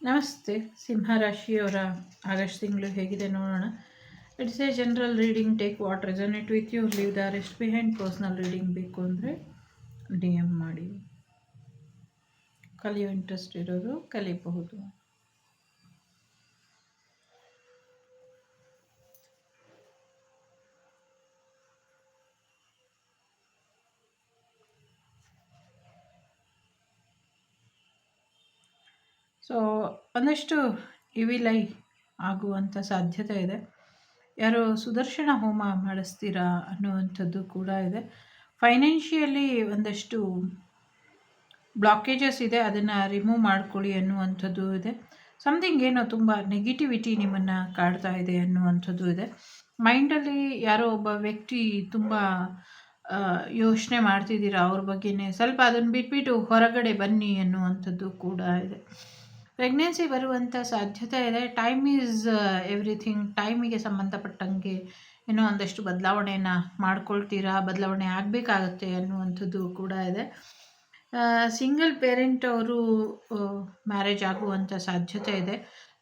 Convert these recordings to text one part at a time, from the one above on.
ನಮಸ್ತೆ. ಸಿಂಹರಾಶಿಯವರ ಆಗಸ್ಟ್ ತಿಂಗಳು ಹೇಗಿದೆ ನೋಡೋಣ. It's a general reading. Take what resonate with you, leave the rest behind. Personal reading ಬೇಕು ಅಂದರೆ DM ಮಾಡಿ. ಕಲಿಯೋ ಇಂಟ್ರೆಸ್ಟ್ ಇರೋರು ಕಲಿಯಬಹುದು. ಸೊ ಒಂದಷ್ಟು ಇವಿಲೈ ಆಗುವಂಥ ಸಾಧ್ಯತೆ ಇದೆ. ಯಾರೋ ಸುದರ್ಶನ ಹೋಮ ಮಾಡಿಸ್ತೀರಾ ಅನ್ನುವಂಥದ್ದು ಕೂಡ ಇದೆ. ಫೈನಾನ್ಷಿಯಲಿ ಒಂದಷ್ಟು ಬ್ಲಾಕೇಜಸ್ ಇದೆ, ಅದನ್ನು ರಿಮೂವ್ ಮಾಡ್ಕೊಳ್ಳಿ ಅನ್ನುವಂಥದ್ದು ಇದೆ. ಸಮಥಿಂಗ್ ಏನೋ ತುಂಬ ನೆಗೆಟಿವಿಟಿ ನಿಮ್ಮನ್ನು ಕಾಡ್ತಾ ಇದೆ ಅನ್ನುವಂಥದ್ದು ಇದೆ. ಮೈಂಡಲ್ಲಿ ಯಾರೋ ಒಬ್ಬ ವ್ಯಕ್ತಿ ತುಂಬ ಯೋಚನೆ ಮಾಡ್ತಿದ್ದೀರಾ ಅವ್ರ ಬಗ್ಗೆನೇ. ಸ್ವಲ್ಪ ಅದನ್ನು ಬಿಟ್ಬಿಟ್ಟು ಹೊರಗಡೆ ಬನ್ನಿ ಅನ್ನುವಂಥದ್ದು ಕೂಡ ಇದೆ. ಪ್ರೆಗ್ನೆನ್ಸಿ ಬರುವಂಥ ಸಾಧ್ಯತೆ ಇದೆ. Time is everything. ಟೈಮಿಗೆ ಸಂಬಂಧಪಟ್ಟಂಗೆ ಏನೋ ಒಂದಷ್ಟು ಬದಲಾವಣೆಯನ್ನು ಮಾಡ್ಕೊಳ್ತೀರಾ, ಬದಲಾವಣೆ ಆಗಬೇಕಾಗತ್ತೆ ಅನ್ನುವಂಥದ್ದು ಕೂಡ ಇದೆ. ಸಿಂಗಲ್ ಪೇರೆಂಟ್ ಅವರು ಮ್ಯಾರೇಜ್ ಆಗುವಂಥ ಸಾಧ್ಯತೆ ಇದೆ.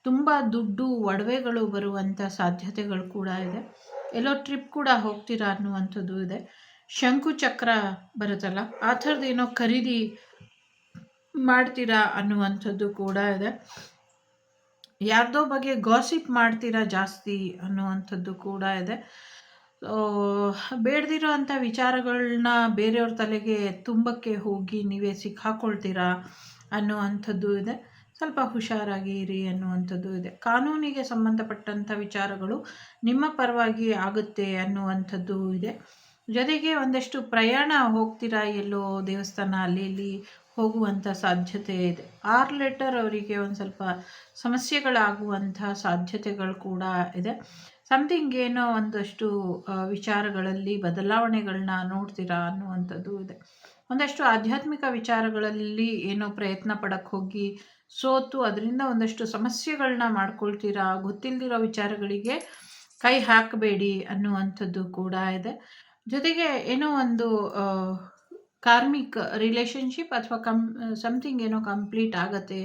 ತುಂಬ ದುಡ್ಡು ಒಡವೆಗಳು ಬರುವಂಥ ಸಾಧ್ಯತೆಗಳು ಕೂಡ ಇದೆ. ಎಲ್ಲೋ ಟ್ರಿಪ್ ಕೂಡ ಹೋಗ್ತೀರಾ ಅನ್ನುವಂಥದ್ದು ಇದೆ. ಶಂಕು ಚಕ್ರ ಬರುತ್ತಲ್ಲ, ಆ ಥರದ್ದು ಏನೋ ಖರೀದಿ ಮಾಡ್ತೀರಾ ಅನ್ನುವಂಥದ್ದು ಕೂಡ ಇದೆ. ಯಾರ್ದೋ ಬಗ್ಗೆ ಗಾಸಿಪ್ ಮಾಡ್ತೀರಾ ಜಾಸ್ತಿ ಅನ್ನುವಂಥದ್ದು ಕೂಡ ಇದೆ. ಬೇಡದಿರೋ ಅಂಥ ವಿಚಾರಗಳನ್ನ ಬೇರೆಯವ್ರ ತಲೆಗೆ ತುಂಬಕ್ಕೆ ಹೋಗಿ ನೀವೇ ಸಿಕ್ಕಾಕೊಳ್ತೀರಾ ಅನ್ನುವಂಥದ್ದು ಇದೆ. ಸ್ವಲ್ಪ ಹುಷಾರಾಗಿ ಇರಿ ಅನ್ನುವಂಥದ್ದು ಇದೆ. ಕಾನೂನಿಗೆ ಸಂಬಂಧಪಟ್ಟಂಥ ವಿಚಾರಗಳು ನಿಮ್ಮ ಪರವಾಗಿ ಆಗುತ್ತೆ ಅನ್ನುವಂಥದ್ದು ಇದೆ. ಜೊತೆಗೆ ಒಂದಷ್ಟು ಪ್ರಯಾಣ ಹೋಗ್ತೀರಾ, ಎಲ್ಲೋ ದೇವಸ್ಥಾನ ಅಲ್ಲಿ ಇಲ್ಲಿ ಹೋಗುವಂಥ ಸಾಧ್ಯತೆ ಇದೆ. 6 ಲೆಟರ್ ಅವರಿಗೆ ಒಂದು ಸ್ವಲ್ಪ ಸಮಸ್ಯೆಗಳಾಗುವಂಥ ಸಾಧ್ಯತೆಗಳು ಕೂಡ ಇದೆ. ಸಮಥಿಂಗ್ ಏನೋ ಒಂದಷ್ಟು ವಿಚಾರಗಳಲ್ಲಿ ಬದಲಾವಣೆಗಳನ್ನ ನೋಡ್ತೀರಾ ಅನ್ನುವಂಥದ್ದು ಇದೆ. ಒಂದಷ್ಟು ಆಧ್ಯಾತ್ಮಿಕ ವಿಚಾರಗಳಲ್ಲಿ ಏನೋ ಪ್ರಯತ್ನ ಪಡಕ್ಕೆ ಹೋಗಿ ಸೋತು ಅದರಿಂದ ಒಂದಷ್ಟು ಸಮಸ್ಯೆಗಳನ್ನ ಮಾಡ್ಕೊಳ್ತೀರಾ. ಗೊತ್ತಿಲ್ಲದಿರೋ ವಿಚಾರಗಳಿಗೆ ಕೈ ಹಾಕಬೇಡಿ ಅನ್ನುವಂಥದ್ದು ಕೂಡ ಇದೆ. ಜೊತೆಗೆ ಏನೋ ಒಂದು ಕಾರ್ಮಿಕ್ ರಿಲೇಷನ್ಶಿಪ್ ಅಥವಾ ಸಮಥಿಂಗ್ ಏನೋ ಕಂಪ್ಲೀಟ್ ಆಗತ್ತೆ,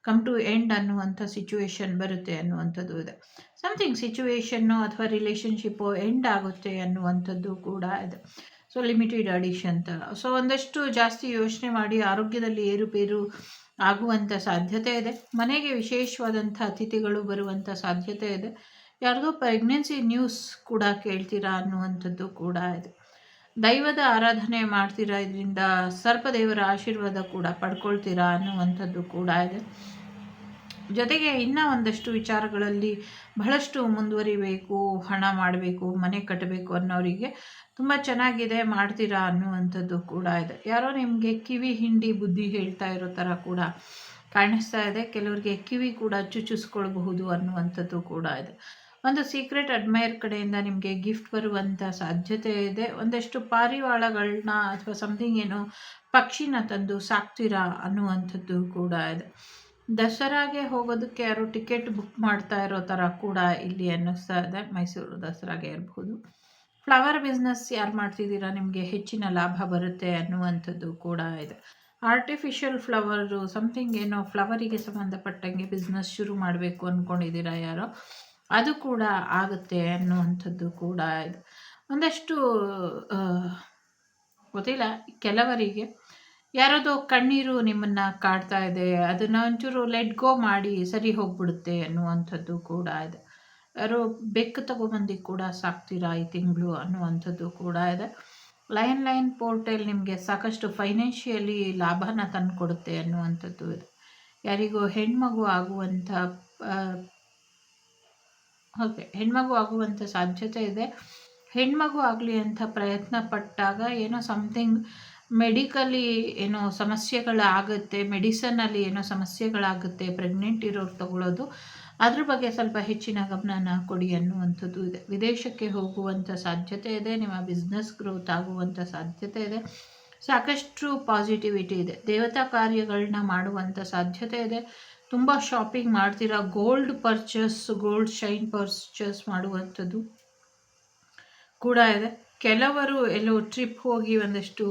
ಕಮ್ ಟು ಎಂಡ್ ಅನ್ನುವಂಥ ಸಿಚುವೇಶನ್ ಬರುತ್ತೆ ಅನ್ನುವಂಥದ್ದು ಇದೆ. ಸಮಥಿಂಗ್ ಸಿಚುವೇಶನ್ನು ಅಥವಾ ರಿಲೇಷನ್ಶಿಪ್ಪು ಎಂಡ್ ಆಗುತ್ತೆ ಅನ್ನುವಂಥದ್ದು ಕೂಡ ಇದೆ. ಸೊ ಲಿಮಿಟೆಡ್ ಅಡಿಷನ್ ಥರ. ಸೊ ಒಂದಷ್ಟು ಜಾಸ್ತಿ ಯೋಚನೆ ಮಾಡಿ ಆರೋಗ್ಯದಲ್ಲಿ ಏರುಪೇರು ಆಗುವಂಥ ಸಾಧ್ಯತೆ ಇದೆ. ಮನೆಗೆ ವಿಶೇಷವಾದಂಥ ಅತಿಥಿಗಳು ಬರುವಂಥ ಸಾಧ್ಯತೆ ಇದೆ. ಯಾರ್ದೋ ಪ್ರೆಗ್ನೆನ್ಸಿ ನ್ಯೂಸ್ ಕೂಡ ಕೇಳ್ತೀರಾ ಅನ್ನುವಂಥದ್ದು ಕೂಡ ಇದೆ. ದೈವದ ಆರಾಧನೆ ಮಾಡ್ತೀರಾ, ಇದರಿಂದ ಸರ್ಪದೇವರ ಆಶೀರ್ವಾದ ಕೂಡ ಪಡ್ಕೊಳ್ತೀರಾ ಅನ್ನುವಂಥದ್ದು ಕೂಡ ಇದೆ. ಜೊತೆಗೆ ಇನ್ನೂ ಒಂದಷ್ಟು ವಿಚಾರಗಳಲ್ಲಿ ಬಹಳಷ್ಟು ಮುಂದುವರಿಬೇಕು, ಹಣ ಮಾಡಬೇಕು, ಮನೆ ಕಟ್ಟಬೇಕು ಅನ್ನೋರಿಗೆ ತುಂಬ ಚೆನ್ನಾಗಿದೆ, ಮಾಡ್ತೀರಾ ಅನ್ನುವಂಥದ್ದು ಕೂಡ ಇದೆ. ಯಾರೋ ನಿಮಗೆ ಕಿವಿ ಹಿಂಡಿ ಬುದ್ಧಿ ಹೇಳ್ತಾ ಇರೋ ಥರ ಕೂಡ ಕಾಣಿಸ್ತಾ ಇದೆ. ಕೆಲವರಿಗೆ ಕಿವಿ ಕೂಡ ಚುಚ್ಚಿಸ್ಕೊಳ್ಬಹುದು ಅನ್ನುವಂಥದ್ದು ಕೂಡ ಇದೆ. ಒಂದು ಸೀಕ್ರೆಟ್ ಅಡ್ಮೈರ್ ಕಡೆಯಿಂದ ನಿಮಗೆ ಗಿಫ್ಟ್ ಬರುವಂಥ ಸಾಧ್ಯತೆ ಇದೆ. ಒಂದಷ್ಟು ಪಾರಿವಾಳಗಳನ್ನ ಅಥವಾ ಸಮಥಿಂಗ್ ಏನೋ ಪಕ್ಷಿನ ತಂದು ಸಾಕ್ತೀರಾ ಅನ್ನುವಂಥದ್ದು ಕೂಡ ಇದೆ. ದಸರಾಗೆ ಹೋಗೋದಕ್ಕೆ ಯಾರು ಟಿಕೆಟ್ ಬುಕ್ ಮಾಡ್ತಾ ಇರೋ ಥರ ಕೂಡ ಇಲ್ಲಿ ಅನ್ನಿಸ್ತಾ ಇದೆ. ಮೈಸೂರು ದಸರಾಗೆ ಇರಬಹುದು. ಫ್ಲವರ್ ಬಿಸ್ನೆಸ್ ಯಾರು ಮಾಡ್ತಿದ್ದೀರಾ, ನಿಮಗೆ ಹೆಚ್ಚಿನ ಲಾಭ ಬರುತ್ತೆ ಅನ್ನುವಂಥದ್ದು ಕೂಡ ಇದೆ. ಆರ್ಟಿಫಿಷಿಯಲ್ ಫ್ಲವರು ಸಮಥಿಂಗ್ ಏನೋ ಫ್ಲವರಿಗೆ ಸಂಬಂಧಪಟ್ಟಂಗೆ ಬಿಸ್ನೆಸ್ ಶುರು ಮಾಡಬೇಕು ಅಂದ್ಕೊಂಡಿದ್ದೀರಾ ಯಾರೋ, ಅದು ಕೂಡ ಆಗುತ್ತೆ ಅನ್ನುವಂಥದ್ದು ಕೂಡ ಇದೆ. ಒಂದಷ್ಟು ಗೊತ್ತಿಲ್ಲ, ಕೆಲವರಿಗೆ ಯಾರದೋ ಕಣ್ಣೀರು ನಿಮ್ಮನ್ನು ಕಾಡ್ತಾ ಇದೆ, ಅದನ್ನು ಒಂಚೂರು ಲೆಟ್ ಗೋ ಮಾಡಿ ಸರಿ ಹೋಗ್ಬಿಡುತ್ತೆ ಅನ್ನುವಂಥದ್ದು ಕೂಡ ಇದೆ. ಯಾರೋ ಬೆಕ್ಕು ತಗೊಬಂದು ಕೂಡ ಸಾಕ್ತೀರಾ ಈ ತಿಂಗಳು ಅನ್ನುವಂಥದ್ದು ಕೂಡ ಇದೆ. ಲೈನ್ ಪೋರ್ಟಲ್ ನಿಮಗೆ ಸಾಕಷ್ಟು ಫೈನಾನ್ಷಿಯಲಿ ಲಾಭನ ತಂದು ಕೊಡುತ್ತೆ ಅನ್ನುವಂಥದ್ದು ಇದೆ. ಯಾರಿಗೂ ಹೆಣ್ಮಗು ಆಗುವಂಥ ಹೆಣ್ಮಗು ಆಗುವಂಥ ಸಾಧ್ಯತೆ ಇದೆ. ಹೆಣ್ಮಗು ಆಗಲಿ ಅಂತ ಪ್ರಯತ್ನ ಪಟ್ಟಾಗ ಏನೋ ಸಮಥಿಂಗ್ ಮೆಡಿಕಲಿ ಏನೋ ಸಮಸ್ಯೆಗಳಾಗುತ್ತೆ, ಮೆಡಿಸನಲ್ಲಿ ಏನೋ ಸಮಸ್ಯೆಗಳಾಗುತ್ತೆ. ಪ್ರೆಗ್ನೆಂಟ್ ಇರೋರು ತಗೊಳ್ಳೋದು, ಅದ್ರ ಬಗ್ಗೆ ಸ್ವಲ್ಪ ಹೆಚ್ಚಿನ ಗಮನನ ಕೊಡಿ ಅನ್ನುವಂಥದ್ದು ಇದೆ. ವಿದೇಶಕ್ಕೆ ಹೋಗುವಂಥ ಸಾಧ್ಯತೆ ಇದೆ. ನಿಮ್ಮ ಬಿಸ್ನೆಸ್ ಗ್ರೋತ್ ಆಗುವಂಥ ಸಾಧ್ಯತೆ ಇದೆ. ಸಾಕಷ್ಟು ಪಾಸಿಟಿವಿಟಿ ಇದೆ. ದೇವತಾ ಕಾರ್ಯಗಳನ್ನ ಮಾಡುವಂಥ ಸಾಧ್ಯತೆ ಇದೆ. ತುಂಬ ಶಾಪಿಂಗ್ ಮಾಡ್ತೀರಾ. ಗೋಲ್ಡ್ ಶೈನ್ ಪರ್ಚೇಸ್ ಮಾಡುವಂಥದ್ದು ಕೂಡ ಇದೆ. ಕೆಲವರು ಎಲ್ಲೋ ಟ್ರಿಪ್ ಹೋಗಿ ಒಂದಷ್ಟು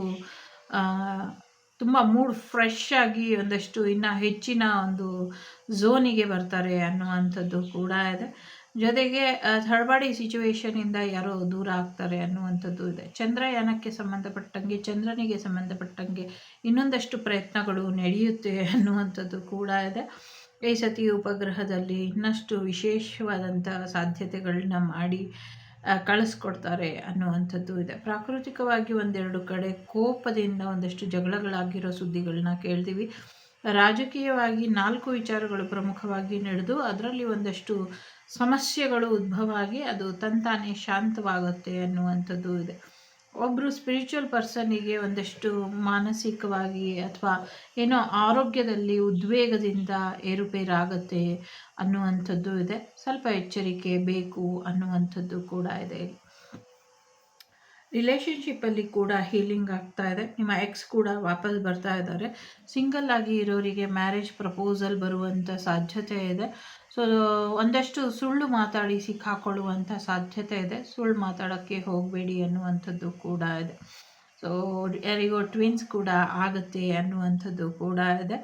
ತುಂಬ ಮೂಡ್ ಫ್ರೆಶ್ ಆಗಿ ಒಂದಷ್ಟು ಇನ್ನು ಹೆಚ್ಚಿನ ಒಂದು ಝೋನಿಗೆ ಬರ್ತಾರೆ ಅನ್ನುವಂಥದ್ದು ಕೂಡ ಇದೆ. ಜೊತೆಗೆ ಥರ್ಡ್ ಸಿಚುವೇಶನಿಂದ ಯಾರೋ ದೂರ ಆಗ್ತಾರೆ ಅನ್ನುವಂಥದ್ದು ಇದೆ. ಚಂದ್ರಯಾನಕ್ಕೆ ಸಂಬಂಧಪಟ್ಟಂಗೆ, ಚಂದ್ರನಿಗೆ ಸಂಬಂಧಪಟ್ಟಂಗೆ ಇನ್ನೊಂದಷ್ಟು ಪ್ರಯತ್ನಗಳು ನಡೆಯುತ್ತೆ ಅನ್ನುವಂಥದ್ದು ಕೂಡ ಇದೆ. ಈ ಸತಿ ಉಪಗ್ರಹದಲ್ಲಿ ಇನ್ನಷ್ಟು ವಿಶೇಷವಾದಂಥ ಸಾಧ್ಯತೆಗಳನ್ನ ಮಾಡಿ ಕಳಿಸ್ಕೊಡ್ತಾರೆ ಅನ್ನುವಂಥದ್ದು ಇದೆ. ಪ್ರಾಕೃತಿಕವಾಗಿ ಒಂದೆರಡು ಕಡೆ ಕೋಪದಿಂದ ಒಂದಷ್ಟು ಜಗಳಗಳಾಗಿರೋ ಸುದ್ದಿಗಳನ್ನ ಕೇಳ್ತೀವಿ. ರಾಜಕೀಯವಾಗಿ 4 ವಿಚಾರಗಳು ಪ್ರಮುಖವಾಗಿ ನಡೆದು ಅದರಲ್ಲಿ ಒಂದಷ್ಟು ಸಮಸ್ಯೆಗಳು ಉದ್ಭವ ಆಗಿ ಅದು ತಂತಾನೇ ಶಾಂತವಾಗುತ್ತೆ ಅನ್ನುವಂಥದ್ದು ಇದೆ. ಒಬ್ಬರು ಸ್ಪಿರಿಚುವಲ್ ಪರ್ಸನ್ನಿಗೆ ಒಂದಷ್ಟು ಮಾನಸಿಕವಾಗಿ ಅಥವಾ ಏನೋ ಆರೋಗ್ಯದಲ್ಲಿ ಉದ್ವೇಗದಿಂದ ಏರುಪೇರಾಗುತ್ತೆ ಅನ್ನುವಂಥದ್ದು ಇದೆ. ಸ್ವಲ್ಪ ಎಚ್ಚರಿಕೆ ಬೇಕು ಅನ್ನುವಂಥದ್ದು ಕೂಡ ಇದೆ. ರಿಲೇಷನ್ಶಿಪ್ಪಲ್ಲಿ ಕೂಡ ಹೀಲಿಂಗ್ ಆಗ್ತಾ ಇದೆ. ನಿಮ್ಮ ಎಕ್ಸ್ ಕೂಡ ವಾಪಸ್ ಬರ್ತಾ ಇದ್ದಾರೆ. ಸಿಂಗಲ್ ಆಗಿ ಇರೋರಿಗೆ ಮ್ಯಾರೇಜ್ ಪ್ರಪೋಸಲ್ ಬರುವಂಥ ಸಾಧ್ಯತೆ ಇದೆ. ಸೊ ಒಂದಷ್ಟು ಸುಳ್ಳು ಮಾತಾಡಿ ಸಿಕ್ಕಾಕೊಳ್ಳುವಂಥ ಸಾಧ್ಯತೆ ಇದೆ. ಸುಳ್ಳು ಮಾತಾಡೋಕ್ಕೆ ಹೋಗಬೇಡಿ ಅನ್ನುವಂಥದ್ದು ಕೂಡ ಇದೆ. ಸೊ ಯಾರಿಗೋ ಟ್ವಿನ್ಸ್ ಕೂಡ ಆಗುತ್ತೆ ಅನ್ನುವಂಥದ್ದು ಕೂಡ ಇದೆ.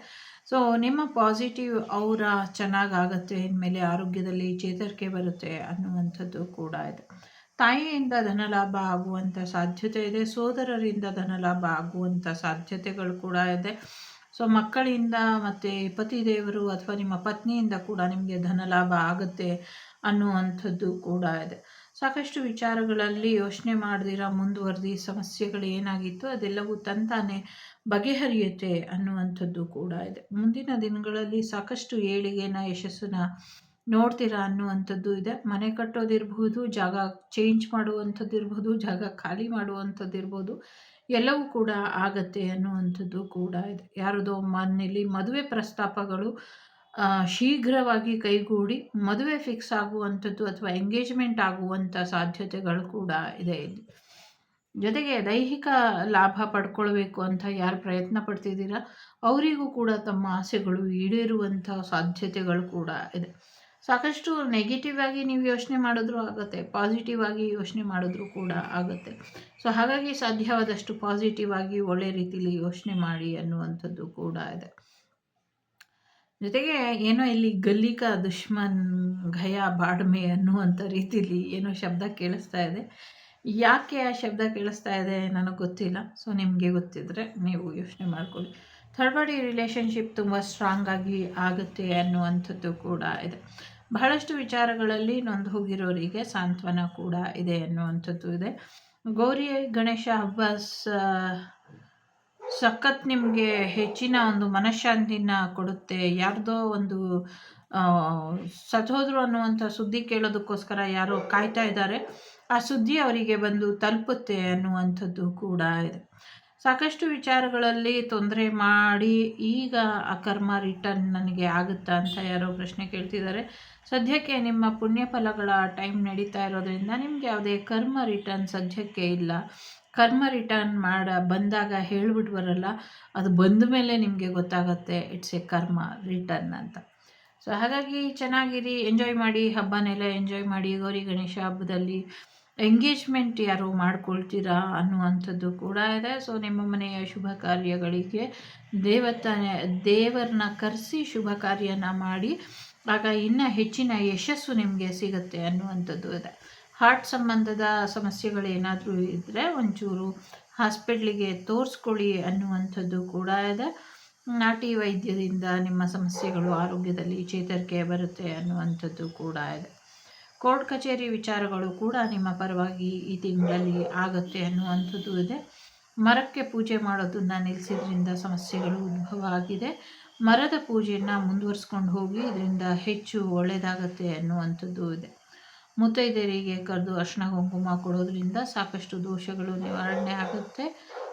ಸೊ ನಿಮ್ಮ ಪಾಸಿಟಿವ್ ಅವರ ಚೆನ್ನಾಗಾಗತ್ತೆ ಅಂದಮೇಲೆ ಆರೋಗ್ಯದಲ್ಲಿ ಚೇತರಿಕೆ ಬರುತ್ತೆ ಅನ್ನುವಂಥದ್ದು ಕೂಡ ಇದೆ. ತಾಯಿಯಿಂದ ಧನಲಾಭ ಆಗುವಂಥ ಸಾಧ್ಯತೆ ಇದೆ. ಸೋದರರಿಂದ ಧನಲಾಭ ಆಗುವಂಥ ಸಾಧ್ಯತೆಗಳು ಕೂಡ ಇದೆ. ಸೊ ಮಕ್ಕಳಿಂದ ಮತ್ತು ಪತಿದೇವರು ಅಥವಾ ನಿಮ್ಮ ಪತ್ನಿಯಿಂದ ಕೂಡ ನಿಮಗೆ ಧನಲಾಭ ಆಗುತ್ತೆ ಅನ್ನುವಂಥದ್ದು ಕೂಡ ಇದೆ. ಸಾಕಷ್ಟು ವಿಚಾರಗಳಲ್ಲಿ ಯೋಚನೆ ಮಾಡ್ದಿರ ಮುಂದುವರೆದಿ ಸಮಸ್ಯೆಗಳು ಏನಾಗಿತ್ತು ಅದೆಲ್ಲವೂ ತಂತಾನೆ ಬಗೆಹರಿಯುತ್ತೆ ಅನ್ನುವಂಥದ್ದು ಕೂಡ ಇದೆ. ಮುಂದಿನ ದಿನಗಳಲ್ಲಿ ಸಾಕಷ್ಟು ಏಳಿಗೆನ, ಯಶಸ್ಸನ್ನ ನೋಡ್ತೀರಾ ಅನ್ನುವಂಥದ್ದು ಇದೆ. ಮನೆ ಕಟ್ಟೋದಿರ್ಬೋದು, ಜಾಗ ಚೇಂಜ್ ಮಾಡುವಂಥದ್ದು ಇರ್ಬೋದು, ಜಾಗ ಖಾಲಿ ಮಾಡುವಂಥದ್ದು ಇರ್ಬೋದು, ಎಲ್ಲವೂ ಕೂಡ ಆಗತ್ತೆ ಅನ್ನುವಂಥದ್ದು ಕೂಡ ಇದೆ. ಯಾರದೋ ಮನೆಯಲ್ಲಿ ಮದುವೆ ಪ್ರಸ್ತಾಪಗಳು ಶೀಘ್ರವಾಗಿ ಕೈಗೂಡಿ ಮದುವೆ ಫಿಕ್ಸ್ ಆಗುವಂಥದ್ದು ಅಥವಾ ಎಂಗೇಜ್ಮೆಂಟ್ ಆಗುವಂಥ ಸಾಧ್ಯತೆಗಳು ಕೂಡ ಇದೆ ಇಲ್ಲಿ. ಜೊತೆಗೆ ದೈಹಿಕ ಲಾಭ ಪಡ್ಕೊಳ್ಬೇಕು ಅಂತ ಯಾರು ಪ್ರಯತ್ನ ಪಡ್ತಿದ್ದೀರಾ ಅವರಿಗೂ ಕೂಡ ತಮ್ಮ ಆಸೆಗಳು ಈಡೇರುವಂಥ ಸಾಧ್ಯತೆಗಳು ಕೂಡ ಇದೆ. ಸಾಕಷ್ಟು ನೆಗೆಟಿವ್ ಆಗಿ ನೀವು ಯೋಚನೆ ಮಾಡಿದ್ರೂ ಆಗುತ್ತೆ, ಪಾಸಿಟಿವ್ ಆಗಿ ಯೋಚನೆ ಮಾಡಿದ್ರೂ ಕೂಡ ಆಗುತ್ತೆ. ಸೊ ಹಾಗಾಗಿ ಸಾಧ್ಯವಾದಷ್ಟು ಪಾಸಿಟಿವ್ ಆಗಿ ಒಳ್ಳೆ ರೀತಿಯಲ್ಲಿ ಯೋಚನೆ ಮಾಡಿ ಅನ್ನುವಂಥದ್ದು ಕೂಡ ಇದೆ. ಜೊತೆಗೆ ಏನೋ ಇಲ್ಲಿ ಗಲ್ಲಿಕ ದುಶ್ಮನ್ ಘಯ ಬಾಡ್ಮೆ ಅನ್ನುವಂಥ ರೀತಿಯಲ್ಲಿ ಏನೋ ಶಬ್ದ ಕೇಳಿಸ್ತಾ ಇದೆ. ಯಾಕೆ ಆ ಶಬ್ದ ಕೇಳಿಸ್ತಾ ಇದೆ ನನಗೆ ಗೊತ್ತಿಲ್ಲ. ಸೊ ನಿಮಗೆ ಗೊತ್ತಿದ್ದರೆ ನೀವು ಯೋಚನೆ ಮಾಡ್ಕೊಳ್ಳಿ. ಥರ್ಡ್ ರಿಲೇಷನ್ಶಿಪ್ ತುಂಬ ಸ್ಟ್ರಾಂಗ್ ಆಗಿ ಆಗುತ್ತೆ ಅನ್ನುವಂಥದ್ದು ಕೂಡ ಇದೆ. ಬಹಳಷ್ಟು ವಿಚಾರಗಳಲ್ಲಿ ನೊಂದು ಹೋಗಿರೋರಿಗೆ ಸಾಂತ್ವನ ಕೂಡ ಇದೆ ಅನ್ನುವಂಥದ್ದು ಇದೆ. ಗೌರಿ ಗಣೇಶ ಹಬ್ಬ ಸಖತ್ ನಿಮಗೆ ಹೆಚ್ಚಿನ ಒಂದು ಮನಃಶಾಂತಿನ ಕೊಡುತ್ತೆ. ಯಾರ್ದೋ ಒಂದು ಸತ್ತೋದ್ರು ಅನ್ನುವಂಥ ಸುದ್ದಿ ಕೇಳೋದಕ್ಕೋಸ್ಕರ ಯಾರೋ ಕಾಯ್ತಾ ಇದ್ದಾರೆ, ಆ ಸುದ್ದಿ ಅವರಿಗೆ ಬಂದು ತಲುಪುತ್ತೆ ಅನ್ನುವಂಥದ್ದು ಕೂಡ ಇದೆ. ಸಾಕಷ್ಟು ವಿಚಾರಗಳಲ್ಲಿ ತೊಂದರೆ ಮಾಡಿ ಈಗ ಆ ಕರ್ಮ ರಿಟರ್ನ್ ನನಗೆ ಆಗುತ್ತಾ ಅಂತ ಯಾರೋ ಪ್ರಶ್ನೆ ಕೇಳ್ತಿದ್ದಾರೆ. ಸದ್ಯಕ್ಕೆ ನಿಮ್ಮ ಪುಣ್ಯ ಫಲಗಳ ಟೈಮ್ ನಡೀತಾ ಇರೋದ್ರಿಂದ ನಿಮಗೆ ಯಾವುದೇ ಕರ್ಮ ರಿಟರ್ನ್ ಸದ್ಯಕ್ಕೆ ಇಲ್ಲ. ಕರ್ಮ ರಿಟರ್ನ್ ಬಂದಾಗ ಹೇಳ್ಬಿಟ್ಟು ಬರಲ್ಲ, ಅದು ಬಂದ ಮೇಲೆ ನಿಮಗೆ ಗೊತ್ತಾಗತ್ತೆ ಇಟ್ಸ್ ಎ ಕರ್ಮ ರಿಟರ್ನ್ ಅಂತ. ಸೊ ಹಾಗಾಗಿ ಚೆನ್ನಾಗಿರಿ, ಎಂಜಾಯ್ ಮಾಡಿ, ಹಬ್ಬನೆಲ್ಲ ಎಂಜಾಯ್ ಮಾಡಿ. ಗೌರಿ ಗಣೇಶ ಹಬ್ಬದಲ್ಲಿ ಎಂಗೇಜ್ಮೆಂಟ್ ಯಾರು ಮಾಡ್ಕೊಳ್ತೀರಾ ಅನ್ನುವಂಥದ್ದು ಕೂಡ ಇದೆ. ಸೊ ನಿಮ್ಮ ಮನೆಯ ಶುಭ ಕಾರ್ಯಗಳಿಗೆ ದೇವರನ್ನ ಕರೆಸಿ ಶುಭ ಕಾರ್ಯನ ಮಾಡಿ, ಆಗ ಇನ್ನೂ ಹೆಚ್ಚಿನ ಯಶಸ್ಸು ನಿಮಗೆ ಸಿಗುತ್ತೆ ಅನ್ನುವಂಥದ್ದು ಇದೆ. ಹಾರ್ಟ್ ಸಂಬಂಧದ ಸಮಸ್ಯೆಗಳೇನಾದರೂ ಇದ್ದರೆ ಒಂಚೂರು ಹಾಸ್ಪಿಟ್ಲಿಗೆ ತೋರಿಸ್ಕೊಳ್ಳಿ ಅನ್ನುವಂಥದ್ದು ಕೂಡ ಇದೆ. ನಾಟಿ ವೈದ್ಯದಿಂದ ನಿಮ್ಮ ಸಮಸ್ಯೆಗಳು ಆರೋಗ್ಯದಲ್ಲಿ ಚೇತರಿಕೆ ಬರುತ್ತೆ ಅನ್ನುವಂಥದ್ದು ಕೂಡ ಇದೆ. ಕೋರ್ಟ್ ಕಚೇರಿ ವಿಚಾರಗಳು ಕೂಡ ನಿಮ್ಮ ಪರವಾಗಿ ಈ ತಿಂಗಳಲ್ಲಿ ಆಗುತ್ತೆ ಅನ್ನುವಂಥದ್ದು ಇದೆ. ಮರಕ್ಕೆ ಪೂಜೆ ಮಾಡೋದನ್ನು ನಿಲ್ಲಿಸಿದ್ರಿಂದ ಸಮಸ್ಯೆಗಳು ಉದ್ಭವ ಆಗಿದೆ. ಮರದ ಪೂಜೆಯನ್ನು ಮುಂದುವರಿಸ್ಕೊಂಡು ಹೋಗಿ, ಇದರಿಂದ ಹೆಚ್ಚು ಒಳ್ಳೆಯದಾಗತ್ತೆ ಅನ್ನುವಂಥದ್ದು ಇದೆ. ಮುತ್ತೈದೆಯರಿಗೆ ಕರೆದು ಅರಿಶಿನ ಕುಂಕುಮ ಕೊಡೋದ್ರಿಂದ ಸಾಕಷ್ಟು ದೋಷಗಳು ನಿವಾರಣೆ ಆಗುತ್ತೆ.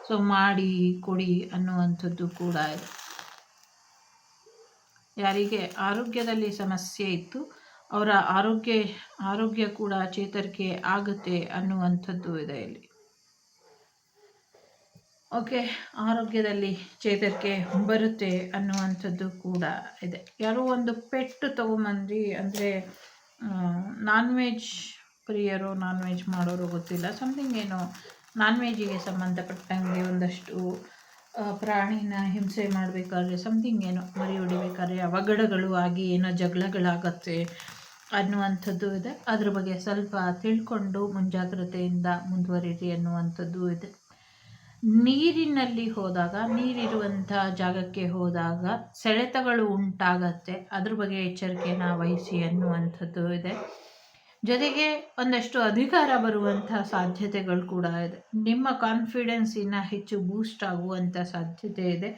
ಸೊ ಮಾಡಿ ಕೊಡಿ ಅನ್ನುವಂಥದ್ದು ಕೂಡ ಇದೆ. ಯಾರಿಗೆ ಆರೋಗ್ಯದಲ್ಲಿ ಸಮಸ್ಯೆ ಇತ್ತು ಅವರ ಆರೋಗ್ಯ ಕೂಡ ಚೇತರಿಕೆ ಆಗುತ್ತೆ ಅನ್ನುವಂಥದ್ದು ಇದೆ ಇಲ್ಲಿ. ಓಕೆ, ಆರೋಗ್ಯದಲ್ಲಿ ಚೇತರಿಕೆ ಬರುತ್ತೆ ಅನ್ನುವಂಥದ್ದು ಕೂಡ ಇದೆ. ಯಾರೋ ಒಂದು ಪೆಟ್ಟು ತೊಗೊಂಬಂದು, ಅಂದರೆ ನಾನ್ ವೆಜ್ ಪ್ರಿಯರು, ನಾನ್ ವೆಜ್ ಮಾಡೋರು ಗೊತ್ತಿಲ್ಲ, ಸಮಥಿಂಗ್ ಏನೋ ನಾನ್ ವೆಜ್ಜಿಗೆ ಸಂಬಂಧಪಟ್ಟಂಗೆ ಒಂದಷ್ಟು ಪ್ರಾಣಿನ ಹಿಂಸೆ ಮಾಡಬೇಕಾದ್ರೆ ಸಮಥಿಂಗ್ ಏನೋ ಮರಿ ಹೊಡಿಬೇಕಾದ್ರೆ ಅವಘಡಗಳು ಆಗಿ ಏನೋ ಜಗಳಗಳಾಗತ್ತೆ ಅನ್ನುವಂಥದ್ದು ಇದೆ. ಅದ್ರ ಬಗ್ಗೆ ಸ್ವಲ್ಪ ತಿಳ್ಕೊಂಡು ಮುಂಜಾಗ್ರತೆಯಿಂದ ಮುಂದುವರಿರಿ ಅನ್ನುವಂಥದ್ದು ಇದೆ. ನೀರಿನಲ್ಲಿ ಹೋದಾಗ, ನೀರಿರುವಂಥ ಜಾಗಕ್ಕೆ ಹೋದಾಗ ಸೆಳೆತಗಳು ಉಂಟಾಗತ್ತೆ, ಅದ್ರ ಬಗ್ಗೆ ಎಚ್ಚರಿಕೆಯನ್ನು ವಹಿಸಿ ಅನ್ನುವಂಥದ್ದು ಇದೆ. ಜೊತೆಗೆ ಒಂದಷ್ಟು ಅಧಿಕಾರ ಬರುವಂಥ ಸಾಧ್ಯತೆಗಳು ಕೂಡ ಇದೆ. ನಿಮ್ಮ ಕಾನ್ಫಿಡೆನ್ಸ್ ಇನ್ನು ಹೆಚ್ಚು ಬೂಸ್ಟ್ ಆಗುವಂಥ ಸಾಧ್ಯತೆ ಇದೆ.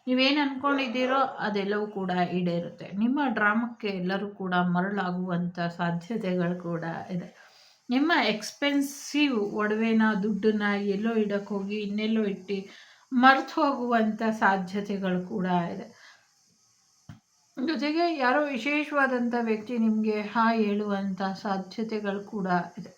ನೀವೇನು ಅಂದ್ಕೊಂಡಿದ್ದೀರೋ ಅದೆಲ್ಲವೂ ಕೂಡ ಈಡೇರುತ್ತೆ. ನಿಮ್ಮ ಡ್ರಾಮಕ್ಕೆ ಎಲ್ಲರೂ ಕೂಡ ಮರಳಾಗುವಂಥ ಸಾಧ್ಯತೆಗಳು ಕೂಡ ಇದೆ. ನಿಮ್ಮ ಎಕ್ಸ್ಪೆನ್ಸಿವ್ ಒಡವೆನ ದುಡ್ಡನ್ನ ಎಲ್ಲೋ ಇಡಕ್ಕೆ ಹೋಗಿ ಇನ್ನೆಲ್ಲೋ ಇಟ್ಟು ಮರ್ತು ಹೋಗುವಂಥ ಸಾಧ್ಯತೆಗಳು ಕೂಡ ಇದೆ. ಜೊತೆಗೆ ಯಾರೋ ವಿಶೇಷವಾದಂಥ ವ್ಯಕ್ತಿ ನಿಮಗೆ ಹಾಯ್ ಹೇಳುವಂಥ ಸಾಧ್ಯತೆಗಳು ಕೂಡ ಇದೆ.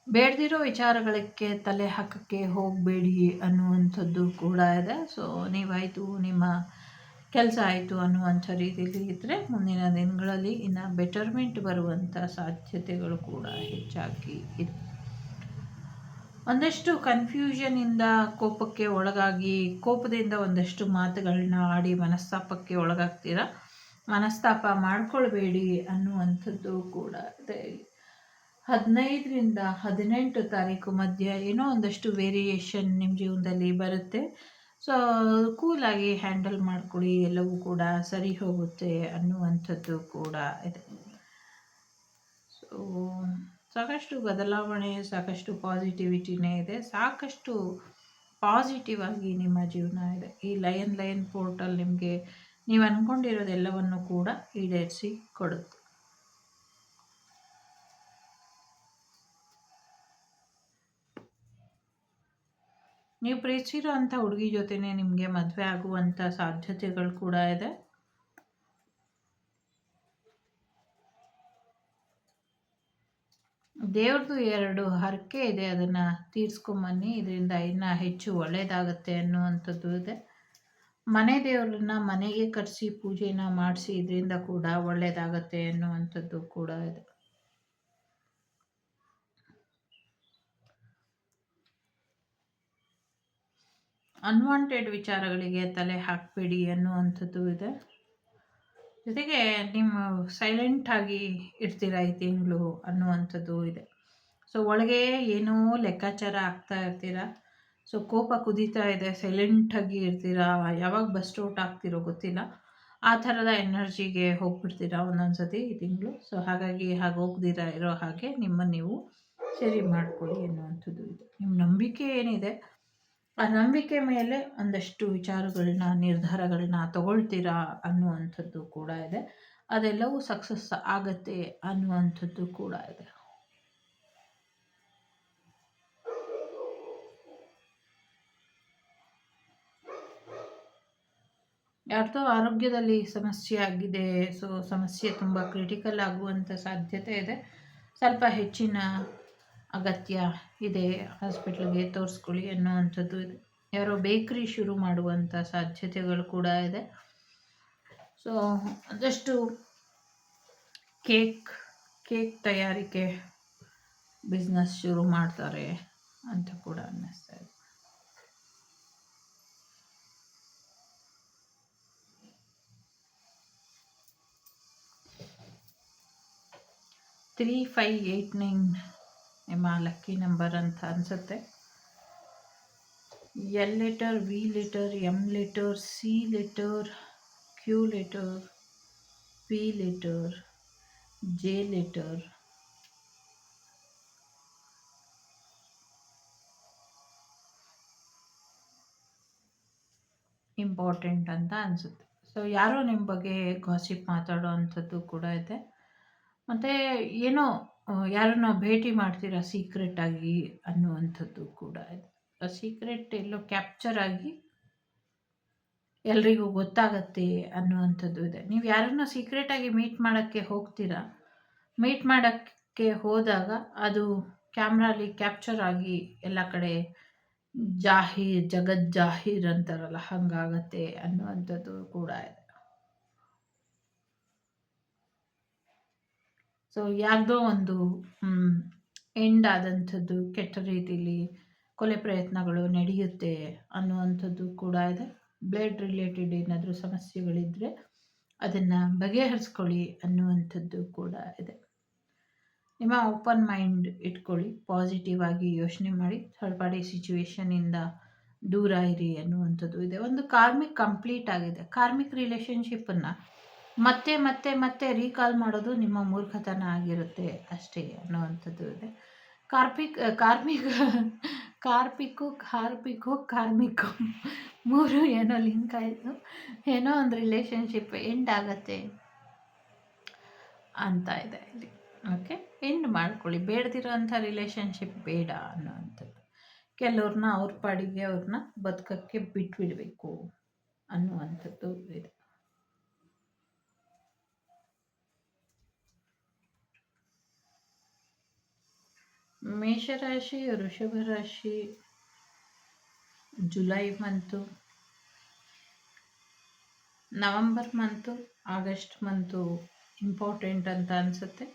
ಬೇಡದಿರೋ ವಿಚಾರಗಳಿಗೆ ತಲೆ ಹಾಕಕ್ಕೆ ಹೋಗಬೇಡಿ ಅನ್ನುವಂಥದ್ದು ಕೂಡ ಇದೆ. ಸೊ ನೀವಾಯಿತು, ನಿಮ್ಮ ಕೆಲಸ ಆಯಿತು ಅನ್ನುವಂಥ ರೀತಿಯಲ್ಲಿ ಇದ್ದರೆ ಮುಂದಿನ ದಿನಗಳಲ್ಲಿ ಇನ್ನು ಬೆಟರ್ಮೆಂಟ್ ಬರುವಂಥ ಸಾಧ್ಯತೆಗಳು ಕೂಡ ಹೆಚ್ಚಾಗಿ ಇದೆ. ಒಂದಷ್ಟು ಕನ್ಫ್ಯೂಷನಿಂದ ಕೋಪಕ್ಕೆ ಒಳಗಾಗಿ, ಕೋಪದಿಂದ ಒಂದಷ್ಟು ಮಾತುಗಳನ್ನ ಆಡಿ ಮನಸ್ತಾಪಕ್ಕೆ ಒಳಗಾಗ್ತೀರ. ಮನಸ್ತಾಪ ಮಾಡ್ಕೊಳ್ಬೇಡಿ ಅನ್ನುವಂಥದ್ದು ಕೂಡ ಇದೆ. 15ರಿಂದ 18 ತಾರೀಕು ಮಧ್ಯ ಏನೋ ಒಂದಷ್ಟು ವೇರಿಯೇಷನ್ ನಿಮ್ಮ ಜೀವನದಲ್ಲಿ ಬರುತ್ತೆ. ಸೊ ಕೂಲಾಗಿ ಹ್ಯಾಂಡಲ್ ಮಾಡ್ಕೊಳ್ಳಿ, ಎಲ್ಲವೂ ಕೂಡ ಸರಿ ಹೋಗುತ್ತೆ ಅನ್ನುವಂಥದ್ದು ಕೂಡ ಇದೆ. ಸೊ ಸಾಕಷ್ಟು ಬದಲಾವಣೆ, ಸಾಕಷ್ಟು ಪಾಸಿಟಿವಿಟಿನೇ ಇದೆ, ಸಾಕಷ್ಟು ಪಾಸಿಟಿವ್ ಆಗಿ ನಿಮ್ಮ ಜೀವನ ಇದೆ. ಈ ಲಯನ್ ಪೋರ್ಟಲ್ ನಿಮಗೆ ನೀವು ಅಂದ್ಕೊಂಡಿರೋದೆಲ್ಲವನ್ನು ಕೂಡ ಈಡೇರಿಸಿ ಕೊಡುತ್ತೆ. ನೀವು ಪ್ರೀತಿಸಿರೋ ಅಂಥ ಹುಡುಗಿ ಜೊತೆನೇ ನಿಮಗೆ ಮದುವೆ ಆಗುವಂಥ ಸಾಧ್ಯತೆಗಳು ಕೂಡ ಇದೆ. ದೇವ್ರದ್ದು 2 ಹರಕೆ ಇದೆ, ಅದನ್ನು ತೀರ್ಸ್ಕೊಂಬನ್ನಿ. ಇದರಿಂದ ಇನ್ನೂ ಹೆಚ್ಚು ಒಳ್ಳೆಯದಾಗತ್ತೆ ಅನ್ನುವಂಥದ್ದು ಇದೆ. ಮನೆ ದೇವ್ರನ್ನ ಮನೆಗೆ ಕರೆಸಿ ಪೂಜೆನ ಮಾಡಿಸಿ, ಇದರಿಂದ ಕೂಡ ಒಳ್ಳೆಯದಾಗತ್ತೆ ಅನ್ನುವಂಥದ್ದು ಕೂಡ ಇದೆ. ಅನ್ವಾಂಟೆಡ್ ವಿಚಾರಗಳಿಗೆ ತಲೆ ಹಾಕಬೇಡಿ ಅನ್ನುವಂಥದ್ದು ಇದೆ. ಜೊತೆಗೆ ನೀವು ಸೈಲೆಂಟಾಗಿ ಇರ್ತೀರ ಈ ತಿಂಗಳು ಅನ್ನುವಂಥದ್ದು ಇದೆ. ಸೊ ಒಳಗೆ ಏನೋ ಲೆಕ್ಕಾಚಾರ ಆಗ್ತಾ ಇರ್ತೀರ. ಸೊ ಕೋಪ ಕುದೀತಾ ಇದೆ, ಸೈಲೆಂಟಾಗಿ ಇರ್ತೀರ, ಯಾವಾಗ ಬಸ್ಟ್ ಔಟ್ ಆಗ್ತಿರೋ ಗೊತ್ತಿಲ್ಲ, ಆ ಥರದ ಎನರ್ಜಿಗೆ ಹೋಗ್ಬಿಡ್ತೀರ ಒಂದೊಂದು ಸತಿ ಈ ತಿಂಗಳು. ಸೊ ಹಾಗಾಗಿ ಹಾಗೆ ಹೋಗ್ದಿರ ಇರೋ ಹಾಗೆ ನಿಮ್ಮನ್ನು ನೀವು ಸರಿ ಮಾಡ್ಕೊಳ್ಳಿ ಅನ್ನುವಂಥದ್ದು ಇದೆ. ನಿಮ್ಮ ನಂಬಿಕೆ ಏನಿದೆ ಆ ನಂಬಿಕೆ ಮೇಲೆ ಒಂದಷ್ಟು ವಿಚಾರಗಳನ್ನ, ನಿರ್ಧಾರಗಳನ್ನ ತಗೊಳ್ತೀರಾ ಅನ್ನುವಂಥದ್ದು ಕೂಡ ಇದೆ. ಅದೆಲ್ಲವೂ ಸಕ್ಸಸ್ ಆಗತ್ತೆ ಅನ್ನುವಂಥದ್ದು ಕೂಡ ಇದೆ. ಯಾರ್ದೋ ಆರೋಗ್ಯದಲ್ಲಿ ಸಮಸ್ಯೆ ಆಗಿದೆ. ಸೊ ಸಮಸ್ಯೆ ತುಂಬ ಕ್ರಿಟಿಕಲ್ ಆಗುವಂಥ ಸಾಧ್ಯತೆ ಇದೆ. ಸ್ವಲ್ಪ ಹೆಚ್ಚಿನ ಅಗತ್ಯ ಇದೆ, ಹಾಸ್ಪಿಟ್ಲಿಗೆ ತೋರಿಸ್ಕೊಳ್ಳಿ ಅನ್ನುವಂಥದ್ದು ಇದೆ. ಯಾರೋ ಬೇಕ್ರಿ ಶುರು ಮಾಡುವಂಥ ಸಾಧ್ಯತೆಗಳು ಕೂಡ ಇದೆ. ಸೊ ಅದಷ್ಟು ಕೇಕ್ ತಯಾರಿಕೆ ಬಿಸ್ನೆಸ್ ಶುರು ಮಾಡ್ತಾರೆ ಅಂತ ಕೂಡ ಅನ್ನಿಸ್ತಾ ಇದೆ. 3589 ನಿಮ್ಮ ಲಕ್ಕಿ ನಂಬರ್ ಅಂತ ಅನಿಸುತ್ತೆ. L letter, V letter, M letter, C letter, Q letter, P letter, J letter, important ಅಂತ ಅನಿಸುತ್ತೆ. ಸೊ ಯಾರೋ ನಿಮ್ಮ ಬಗ್ಗೆ ಗಾಸಿಪ್ ಮಾತಾಡೋ ಅಂಥದ್ದು ಕೂಡ ಇದೆ. ಮತ್ತು ಏನೋ ಯಾರನ್ನ ಭೇಟಿ ಮಾಡ್ತೀರಾ ಸೀಕ್ರೆಟಾಗಿ ಅನ್ನುವಂಥದ್ದು ಕೂಡ ಇದೆ. ಆ ಸೀಕ್ರೆಟ್ ಎಲ್ಲೋ ಕ್ಯಾಪ್ಚರ್ ಆಗಿ ಎಲ್ರಿಗೂ ಗೊತ್ತಾಗತ್ತೆ ಅನ್ನುವಂಥದ್ದು ಇದೆ. ನೀವು ಯಾರನ್ನ ಸೀಕ್ರೆಟಾಗಿ ಮೀಟ್ ಮಾಡೋಕ್ಕೆ ಹೋಗ್ತೀರಾ, ಮೀಟ್ ಮಾಡೋಕ್ಕೆ ಹೋದಾಗ ಅದು ಕ್ಯಾಮ್ರಾಲಿ ಕ್ಯಾಪ್ಚರ್ ಆಗಿ ಎಲ್ಲ ಕಡೆ ಜಾಹೀರ್ ಅಂತಾರಲ್ಲ, ಹಾಗಾಗತ್ತೆ ಅನ್ನುವಂಥದ್ದು ಕೂಡ ಇದೆ. ಸೊ ಯಾರ್ದೋ ಒಂದು ಎಂಡ್ ಆದಂಥದ್ದು ಕೆಟ್ಟ ರೀತಿಲಿ ಕೊಲೆ ಪ್ರಯತ್ನಗಳು ನಡೆಯುತ್ತೆ ಅನ್ನುವಂಥದ್ದು ಕೂಡ ಇದೆ. ಬ್ಲಡ್ ರಿಲೇಟೆಡ್ ಏನಾದರೂ ಸಮಸ್ಯೆಗಳಿದ್ದರೆ ಅದನ್ನು ಬಗೆಹರಿಸ್ಕೊಳ್ಳಿ ಅನ್ನುವಂಥದ್ದು ಕೂಡ ಇದೆ. ನಿಮ್ಮ ಓಪನ್ ಮೈಂಡ್ ಇಟ್ಕೊಳ್ಳಿ, ಪಾಸಿಟಿವ್ ಆಗಿ ಯೋಚನೆ ಮಾಡಿ, ಥರ್ಡ್ ಪಾರ್ಟಿ ಸಿಚುವೇಶನಿಂದ ದೂರ ಇರಿ ಅನ್ನುವಂಥದ್ದು ಇದೆ. ಒಂದು ಕಾರ್ಮಿಕ್ ಕಂಪ್ಲೀಟ್ ಆಗಿದೆ. ಕಾರ್ಮಿಕ್ ರಿಲೇಷನ್ಶಿಪ್ಪನ್ನು ಮತ್ತೆ ಮತ್ತೆ ಮತ್ತೆ ರೀಕಾಲ್ ಮಾಡೋದು ನಿಮ್ಮ ಮೂರ್ಖತನ ಆಗಿರುತ್ತೆ ಅಷ್ಟೇ ಅನ್ನುವಂಥದ್ದು ಇದೆ. ಕಾರ್ಮಿಕು ಮೂರು ಏನೋ ಲಿಂಕ್ ಆಯಿತು. ಏನೋ ಒಂದು ರಿಲೇಷನ್ಶಿಪ್ ಎಂಡ್ ಆಗತ್ತೆ ಅಂತ ಇದೆ ಇಲ್ಲಿ. ಓಕೆ, ಎಂಡ್ ಮಾಡ್ಕೊಳ್ಳಿ. ಬೇಡದಿರೋಂಥ ರಿಲೇಷನ್ಶಿಪ್ ಬೇಡ ಅನ್ನೋವಂಥದ್ದು. ಕೆಲವ್ರನ್ನ ಅವ್ರ ಪಾಡಿಗೆ ಅವ್ರನ್ನ ಬದುಕಕ್ಕೆ ಬಿಟ್ಬಿಡಬೇಕು ಅನ್ನುವಂಥದ್ದು ಇದೆ. ಮೇಷರಾಶಿ, ವೃಷಭ ರಾಶಿ July month, November month, August month important ಅಂತ ಅನಿಸುತ್ತೆ.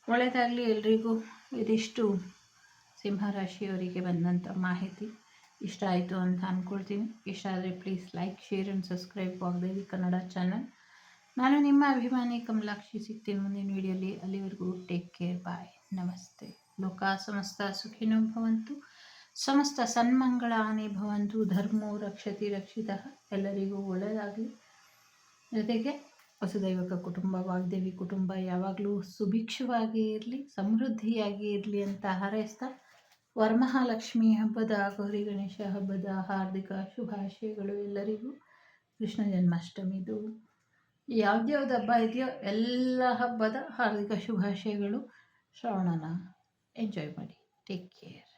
ಒಳ್ಳೆಯದಾಗಲಿ ಎಲ್ರಿಗೂ. ಇದಿಷ್ಟು ಸಿಂಹರಾಶಿಯವರಿಗೆ ಬಂದಂಥ ಮಾಹಿತಿ. ಇಷ್ಟ ಆಯಿತು ಅಂತ ಅಂದ್ಕೊಳ್ತೀನಿ. ಇಷ್ಟ ಆದರೆ please like, share and subscribe Vagdevi Kannada channel. ನಾನು ನಿಮ್ಮ ಅಭಿಮಾನಿ ಕಮಲಾಕ್ಷಿ. ಸಿಗ್ತೀನಿ ಮುಂದಿನ ವಿಡಿಯೋಲಿ. ಅಲ್ಲಿವರೆಗೂ ಟೇಕ್ ಕೇರ್, ಬಾಯ್, ನಮಸ್ತೆ. ಲೋಕ ಸಮಸ್ತ ಸುಖಿನೋ ಭವಂತು, ಸಮಸ್ತ ಸನ್ಮಂಗಳಾನಿ ಭವಂತು, ಧರ್ಮೋ ರಕ್ಷತಿ ರಕ್ಷಿತಃ. ಎಲ್ಲರಿಗೂ ಒಳ್ಳೆಯದಾಗಲಿ. ಜೊತೆಗೆ ವಸುದೈವಕ ಕುಟುಂಬ, ವಾಗ್ದೇವಿ ಕುಟುಂಬ ಯಾವಾಗಲೂ ಸುಭಿಕ್ಷವಾಗಿ ಇರಲಿ, ಸಮೃದ್ಧಿಯಾಗಿ ಇರಲಿ ಅಂತ ಹಾರೈಸ್ತಾ, ವರಮಹಾಲಕ್ಷ್ಮಿ ಹಬ್ಬದ, ಗೌರಿ ಗಣೇಶ ಹಬ್ಬದ ಹಾರ್ದಿಕ ಶುಭಾಶಯಗಳು ಎಲ್ಲರಿಗೂ. ಕೃಷ್ಣ ಜನ್ಮಾಷ್ಟಮಿದು ಯಾವ್ದ್ಯಾವ್ದು ಹಬ್ಬ ಇದೆಯೋ ಎಲ್ಲ ಹಬ್ಬದ ಹಾರ್ದಿಕ ಶುಭಾಶಯಗಳು. ಶ್ರಾವಣನ ಎಂಜಾಯ್ ಮಾಡಿ. Take care.